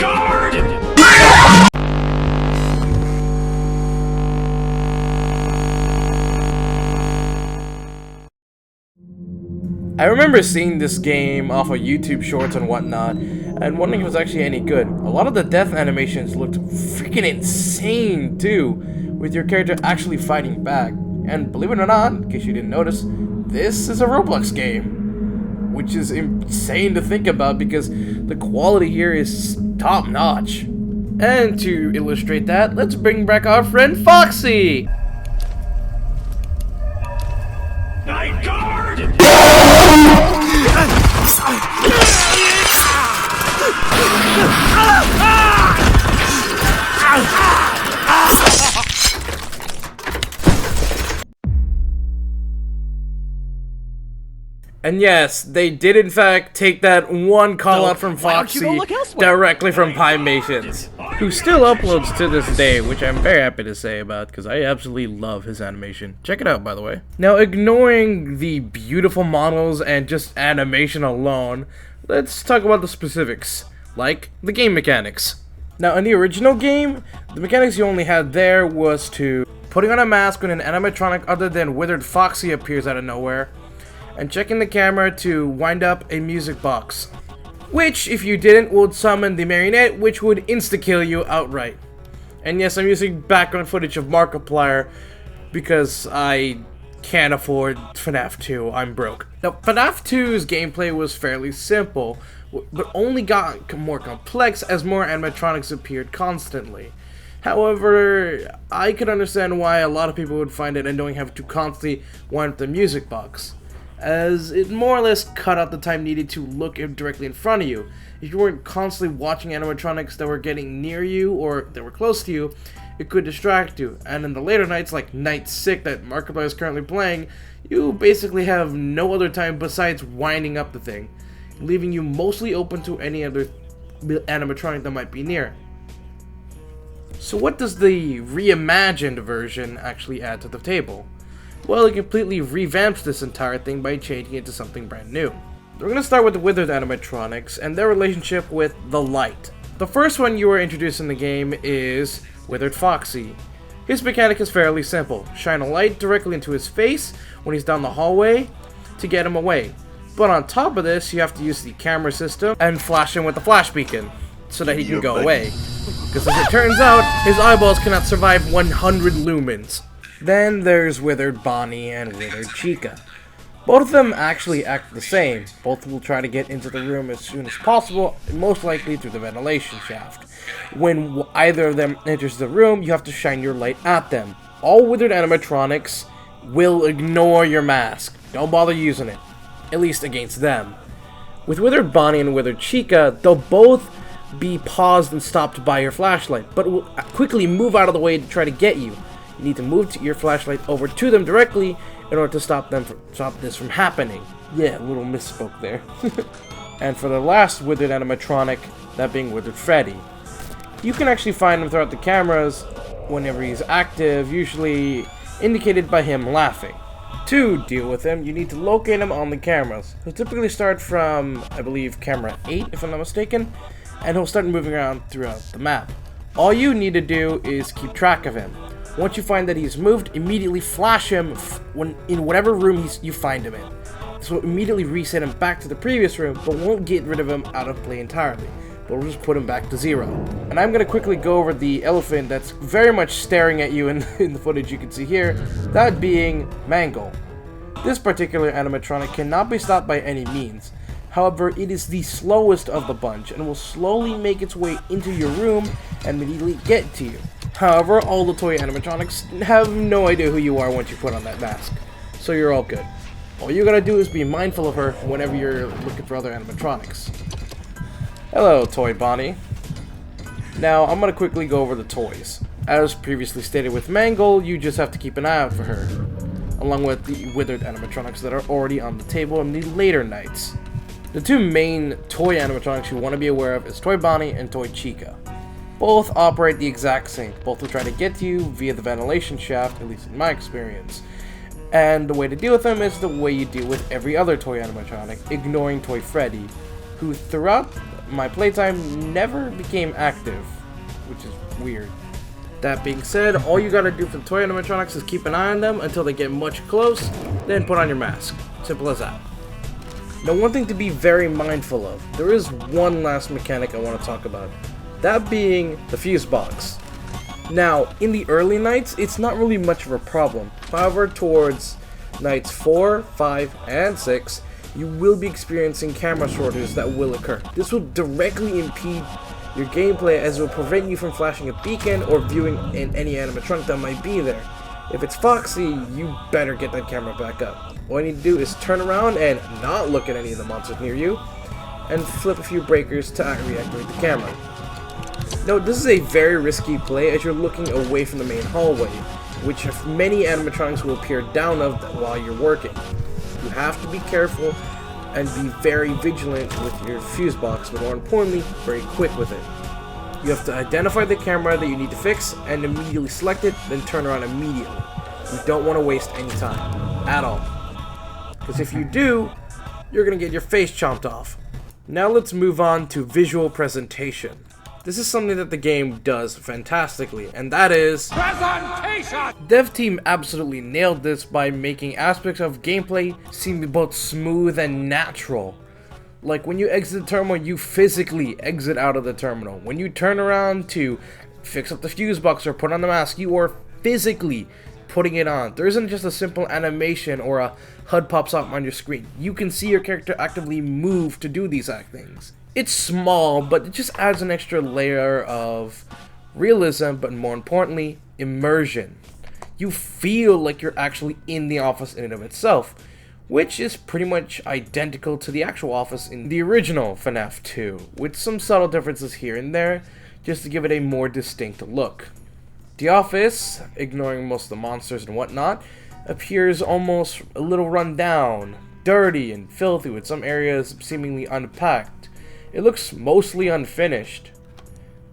guard! I remember seeing this game off of YouTube Shorts and whatnot, and wondering if it was actually any good. A lot of the death animations looked freaking insane too, with your character actually fighting back. And believe it or not, in case you didn't notice, this is a Roblox game, which is insane to think about because the quality here is top notch. And to illustrate that, let's bring back our friend Foxy! Night guard! And yes, they did in fact take that one call out from Foxy directly from Pymations, who still uploads to this day, which I'm very happy to say about because I absolutely love his animation. Check it out, by the way. Now, ignoring the beautiful models and just animation alone, let's talk about the specifics, like the game mechanics. Now, in the original game, the mechanics you only had there was to putting on a mask when an animatronic other than Withered Foxy appears out of nowhere, and checking the camera to wind up a music box, which, if you didn't, would summon the marionette, which would insta-kill you outright. And yes, I'm using background footage of Markiplier because I can't afford FNAF 2, I'm broke. Now, FNAF 2's gameplay was fairly simple, but only got more complex as more animatronics appeared constantly. However, I could understand why a lot of people would find it annoying having to constantly wind up the music box, as it more or less cut out the time needed to look directly in front of you. If you weren't constantly watching animatronics that were getting near you or that were close to you, it could distract you. And in the later nights, like Night 6 that Markiplier is currently playing, you basically have no other time besides winding up the thing, leaving you mostly open to any other animatronic that might be near. So what does the reimagined version actually add to the table? Well, it completely revamps this entire thing by changing it to something brand new. We're going to start with the Withered animatronics and their relationship with the light. The first one you are introduced in the game is Withered Foxy. His mechanic is fairly simple. Shine a light directly into his face when he's down the hallway to get him away. But on top of this, you have to use the camera system and flash him with the flash beacon so that he can go away. Because as it turns out, his eyeballs cannot survive 100 lumens. Then there's Withered Bonnie and Withered Chica. Both of them actually act the same. Both will try to get into the room as soon as possible, most likely through the ventilation shaft. When either of them enters the room, you have to shine your light at them. All Withered animatronics will ignore your mask. Don't bother using it, at least against them. With Withered Bonnie and Withered Chica, they'll both be paused and stopped by your flashlight, but will quickly move out of the way to try to get you. You need to move your flashlight over to them directly in order to stop this from happening. Yeah, a little misspoke there. And for the last Withered animatronic, that being Withered Freddy. You can actually find him throughout the cameras whenever he's active, usually indicated by him laughing. To deal with him, you need to locate him on the cameras. He'll typically start from, I believe, camera 8, if I'm not mistaken, and he'll start moving around throughout the map. All you need to do is keep track of him. Once you find that he's moved, immediately flash him in whatever room you find him in. This will immediately reset him back to the previous room, but won't get rid of him out of play entirely. But we'll just put him back to 0. And I'm going to quickly go over the elephant that's very much staring at you in the footage you can see here, that being Mangle. This particular animatronic cannot be stopped by any means. However, it is the slowest of the bunch and will slowly make its way into your room and immediately get to you. However, all the toy animatronics have no idea who you are once you put on that mask, so you're all good. All you gotta do is be mindful of her whenever you're looking for other animatronics. Hello, Toy Bonnie. Now, I'm gonna quickly go over the toys. As previously stated with Mangle, you just have to keep an eye out for her, along with the Withered animatronics that are already on the table in the later nights. The two main toy animatronics you want to be aware of is Toy Bonnie and Toy Chica. Both operate the exact same. Both will try to get to you via the ventilation shaft, at least in my experience. And the way to deal with them is the way you deal with every other toy animatronic, ignoring Toy Freddy, who throughout my playtime never became active, which is weird. That being said, all you gotta do for the toy animatronics is keep an eye on them until they get much close, then put on your mask. Simple as that. Now, one thing to be very mindful of, there is one last mechanic I want to talk about, that being the fuse box. Now, in the early nights, it's not really much of a problem. However, towards nights 4, 5, and 6, you will be experiencing camera shortages that will occur. This will directly impede your gameplay, as it will prevent you from flashing a beacon or viewing in any animatronic that might be there. If it's Foxy, you better get that camera back up. All you need to do is turn around and not look at any of the monsters near you, and flip a few breakers to reactivate the camera. Now, this is a very risky play as you're looking away from the main hallway, which many animatronics will appear down of while you're working. You have to be careful and be very vigilant with your fuse box, but more importantly, very quick with it. You have to identify the camera that you need to fix and immediately select it, then turn around immediately. You don't want to waste any time at all, because if you do, you're going to get your face chomped off. Now let's move on to visual presentation. This is something that the game does fantastically, and that is presentation! Dev team absolutely nailed this by making aspects of gameplay seem both smooth and natural. Like when you exit the terminal, you physically exit out of the terminal. When you turn around to fix up the fuse box or put on the mask, you are physically putting it on. There isn't just a simple animation or a HUD pops up on your screen. You can see your character actively move to do these things. It's small, but it just adds an extra layer of realism, but more importantly, immersion. You feel like you're actually in the office in and of itself, which is pretty much identical to the actual office in the original FNAF 2, with some subtle differences here and there, just to give it a more distinct look. The office, ignoring most of the monsters and whatnot, appears almost a little run down, dirty and filthy, with some areas seemingly unpacked. It looks mostly unfinished,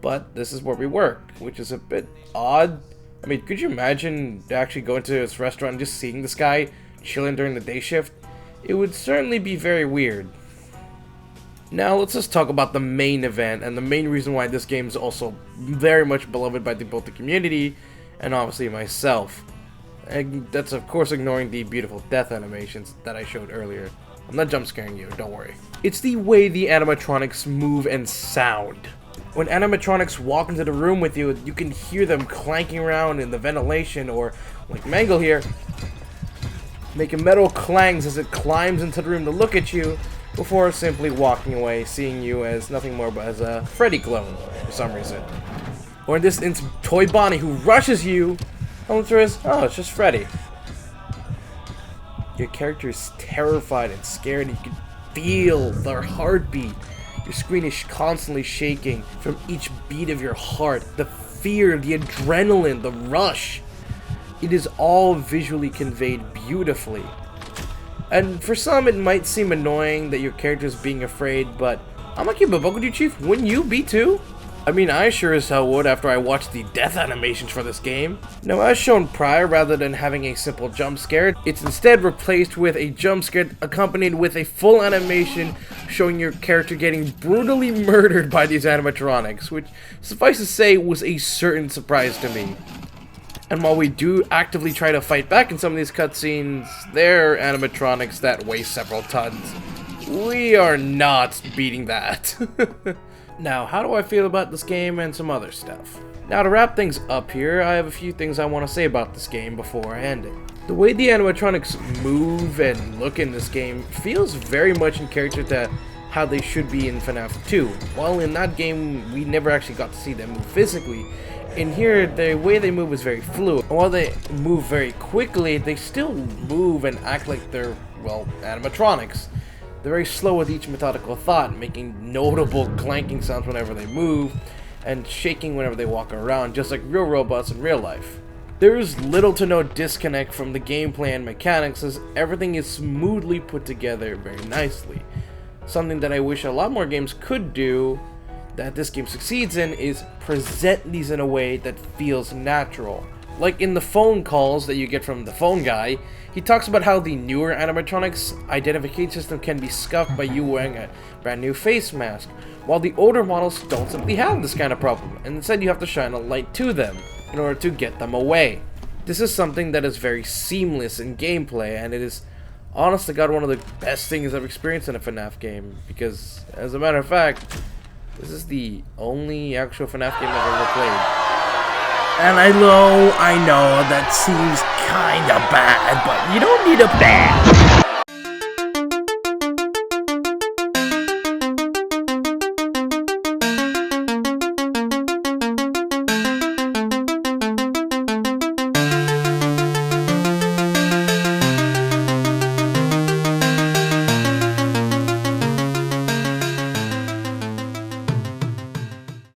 but this is where we work, which is a bit odd. I mean, could you imagine actually going to this restaurant and just seeing this guy chilling during the day shift? It would certainly be very weird. Now let's just talk about the main event, and the main reason why this game is also very much beloved by both the community and obviously myself. And that's of course ignoring the beautiful death animations that I showed earlier. I'm not jump scaring you, don't worry. It's the way the animatronics move and sound. When animatronics walk into the room with you, you can hear them clanking around in the ventilation, or like Mangle here, making metal clangs as it climbs into the room to look at you, before simply walking away, seeing you as nothing more but as a Freddy clone for some reason. Or in this instance, Toy Bonnie, who rushes you, answer is, oh, it's just Freddy. Your character is terrified and scared, and you can feel their heartbeat. Your screen is constantly shaking from each beat of your heart. The fear, the adrenaline, the rush. It is all visually conveyed beautifully. And for some, it might seem annoying that your character is being afraid, but I'm gonna keep it buck with you, Chief. Wouldn't you be too? I mean, I sure as hell would after I watched the death animations for this game. Now, as shown prior, rather than having a simple jump scare, it's instead replaced with a jump scare accompanied with a full animation showing your character getting brutally murdered by these animatronics, which, suffice to say, was a certain surprise to me. And while we do actively try to fight back in some of these cutscenes, they're animatronics that weigh several tons. We are not beating that. Now, how do I feel about this game and some other stuff? Now, to wrap things up here, I have a few things I want to say about this game before I end it. The way the animatronics move and look in this game feels very much in character to how they should be in FNAF 2. While in that game, we never actually got to see them move physically, in here, the way they move is very fluid. And while they move very quickly, they still move and act like they're, well, animatronics. They're very slow with each methodical thought, making notable clanking sounds whenever they move, and shaking whenever they walk around, just like real robots in real life. There is little to no disconnect from the gameplay and mechanics, as everything is smoothly put together very nicely. Something that I wish a lot more games could do, that this game succeeds in, is present these in a way that feels natural. Like in the phone calls that you get from the phone guy, he talks about how the newer animatronics identification system can be scuffed by you wearing a brand new face mask, while the older models don't simply have this kind of problem, and instead you have to shine a light to them in order to get them away. This is something that is very seamless in gameplay, and it is, honest to God, one of the best things I've experienced in a FNAF game, because, as a matter of fact, this is the only actual FNAF game I've ever played. And I know that seems kinda bad, but you don't need a bad.